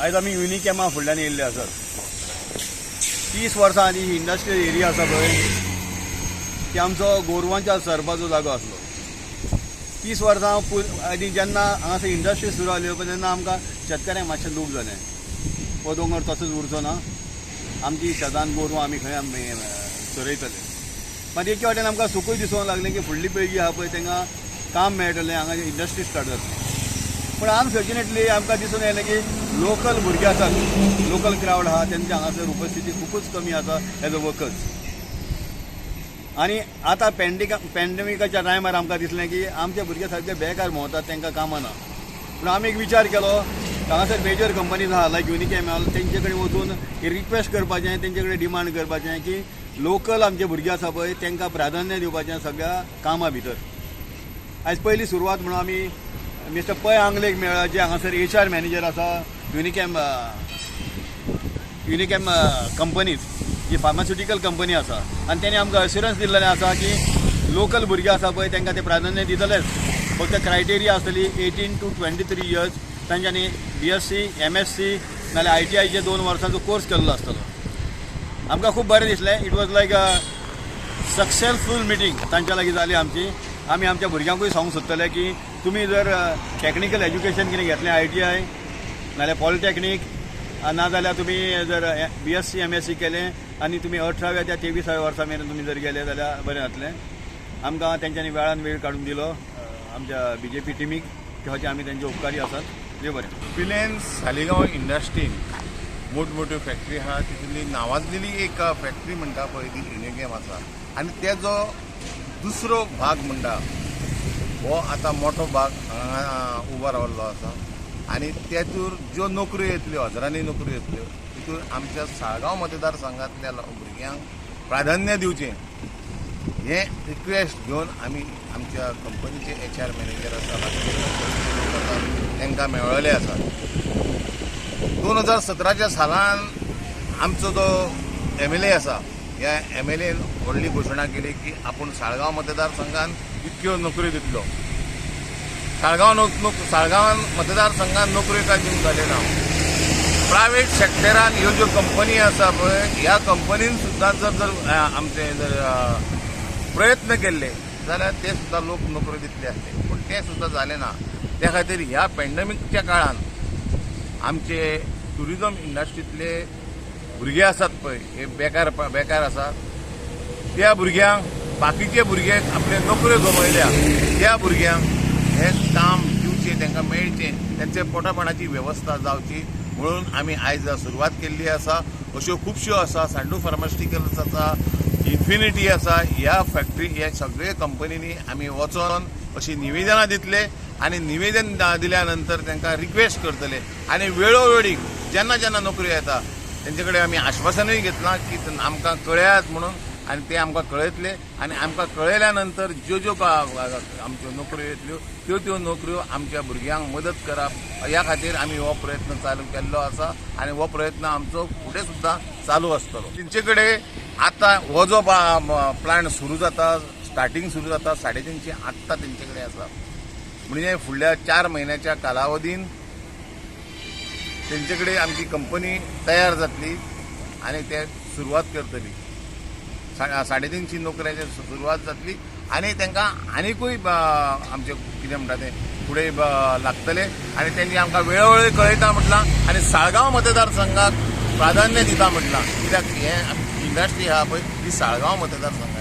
आज आमी युनिकॅमा फुडल्यान येयल्ले आसात. 30 वर्सां आदी ही इंडस्ट्रियल एरिया आसा पळय ती आमचो गोरवांच्या चरपाचो जागो आसलो. 30 वर्सां आदी जेन्ना हांगासर इंडस्ट्री सुरू जाल्यो पळय तेन्ना आमकां शेतकऱ्यांक मातशें दूख जालें. हो दोंगर तसोच उरचो ना, आमची शेतान गोरवां आमी खंय चरयतले. मागीर एके वाटेन आमकां सुकूय दिसूंक लागलें की फुडली पिळगी आहा पळय तांकां काम मेळटलें, हांगा इंडस्ट्री स्टार्ट जातली. पूण अनफॉर्च्युनेटली आमकां दिसून येयलें की लोकल भुरगे आसात, लोकल क्रावड आहा तेंची हांगासर उपस्थिती खूबच कमी आसा एज अ वर्कर्स. आनी आतां पॅन्डेमिकाच्या टायमार आमकां दिसलें की आमचे भुरगे सारके बेकार भोंवतात, तांकां कामां ना. पूण आमी एक विचार केलो, हांगासर मेजर कंपनीज आहा लायक युनिकॅमा, तेंचे कडेन वचून रिक्वेस्ट करपाचें, तेंचे कडेन डिमांड करपाचें की लोकल आमचे भुरगे आसा पळय तांकां प्राधान्य दिवपाचें सगळ्या कामां भितर. आयज पयली सुरवात म्हणून आमी मिस्टर पै आंगलेक मेळ्ळा, जे हांगासर HR मॅनेजर आसा युनिकॅम कंपनीज, जी फार्मास्युटिकल कंपनी आसा. आनी तेणी आमकां अश्युरन्स दिल्लेलें आसा की लोकल भुरगे आसा पळय तांकां ते प्राधान्य दितलेच. फक्त क्रायटेरिया आसतली 18 to 23 इयर्स, तांच्यांनी BSc, MSc नाल्यार ITIचे 2 वर्सांचो कोर्स केल्लो आसतलो. आमकां खूब बरें दिसलें. It was like a successful meeting तांच्या लागीं जाली आमची. आमी आमच्या भुरग्यांकूय सांगूंक सोदतले की तुमी जर टॅक्निकल एज्युकेशन कितें घेतलें ITI नाल्यार पॉलिटॅक्नीक, नाजाल्यार तुमी जर BSc, MSc केलें आनी तुमी 18व्या ते 23व्या वर्सां मेरेन तुमी जर गेले जाल्यार बरें जातलें. आमकां तेंच्यांनी वेळान वेळ काडून दिलो आमच्या BJP टिमीक, ते आमी तेंचे उपकारी आसात. देव बरें. पिलेन सालिगांव इंडस्ट्रीन मोठमोठ्यो फॅक्टरी आहा, तितूंतली नांवाजलेली एक फॅक्टरी म्हणटा पळय ती युनिकॅम आसा. आनी तेजो दुसरो भाग म्हणटा हो आतां मोठो भाग हांगा उबो रावल्लो आसा. आनी तेतूर ज्यो नोकऱ्यो येतल्यो, हजारांनी नोकऱ्यो येतल्यो, तितूर आमच्या साळगांव मतदारसंघांतल्या भुरग्यांक प्राधान्य दिवचें हे रिक्वेस्ट घेवन आमी आमच्या कंपनीचे HR मॅनेजर आसा तांकां मेळ्ळले आसा. 2017च्या सालान आमचो जो MLA आसा, ह्या MLAन व्हडली घोशणा केली की आपूण साळगांव मतदारसंघान इतक्यो नोकऱ्यो दितलो. साळगांवान मतदारसंघान नोकऱ्यो काय दिवंक जाले ना. प्रायवेट सॅक्टरान ह्यो ज्यो कंपनी आसा पळय, ह्या कंपनीन सुद्दां जर आमचे जर प्रयत्न केल्ले जाल्यार ते सुद्दां लोक नोकऱ्यो दितले आसले. पूण तें सुद्दां जालें ना. त्या खातीर ह्या पॅन्डेमिकच्या काळान आमचे टुरिजम इंडस्ट्रींतले भुरगे आसात पळय, हे बेकार आसात. त्या भुरग्यांक, बाकीचे भुरगे आपले नोकऱ्यो गमयल्या, त्या भुरग्यांक हे काम दिवचें, तांकां मेळचें, तांचे पोटापाणाची वेवस्था जावची म्हणून आमी आयज सुरवात केल्ली आसा. अश्यो खुबश्यो आसा, सांडू फार्मास्युटिकल्स आसा, इन्फिनिटी आसा. ह्या फॅक्टरी, ह्या सगळे कंपनीनी आमी वचोन अशी निवेदनां दितले आनी निवेदन दिल्या नंतर तांकां रिक्वेस्ट करतले. आनी वेळोवेळी जेन्ना जेन्ना नोकऱ्यो येता तेंचे कडेन आमी आश्वासनूय घेतलां की आमकां कळयात म्हणून, आनी ते आमकां कळयतले. आनी आमकां कळयल्या नंतर ज्यो ज्यो आमच्यो नोकऱ्यो येतल्यो त्यो नोकऱ्यो आमच्या भुरग्यांक मदत करप, ह्या खातीर आमी हो प्रयत्न चालू केल्लो आसा. आनी हो प्रयत्न आमचो फुडें सुद्दां चालू आसतलो. तेंचे कडेन आतां हो जो प्लांट सुरू जाता, स्टार्टींग सुरू जाता, 350 आत्तां तेंचे कडेन आसा. म्हणजे फुडल्या 4 म्हयन्याच्या कालावधीन तेंचे कडेन आमची कंपनी तयार जातली आनी ते सुरवात करतली. 350 नोकऱ्याची सुरवात जातली आनी तांकां आनीकूय आमचें कितें म्हणटा तें फुडें लागतले. आनी तेंची आमकां वेळोवेळी कळयता म्हटलां आनी साळगांव मतदारसंघाक प्राधान्य दिता म्हटलां. कित्याक हें इंडस्ट्री आहा पळय ती साळगांव मतदारसंघात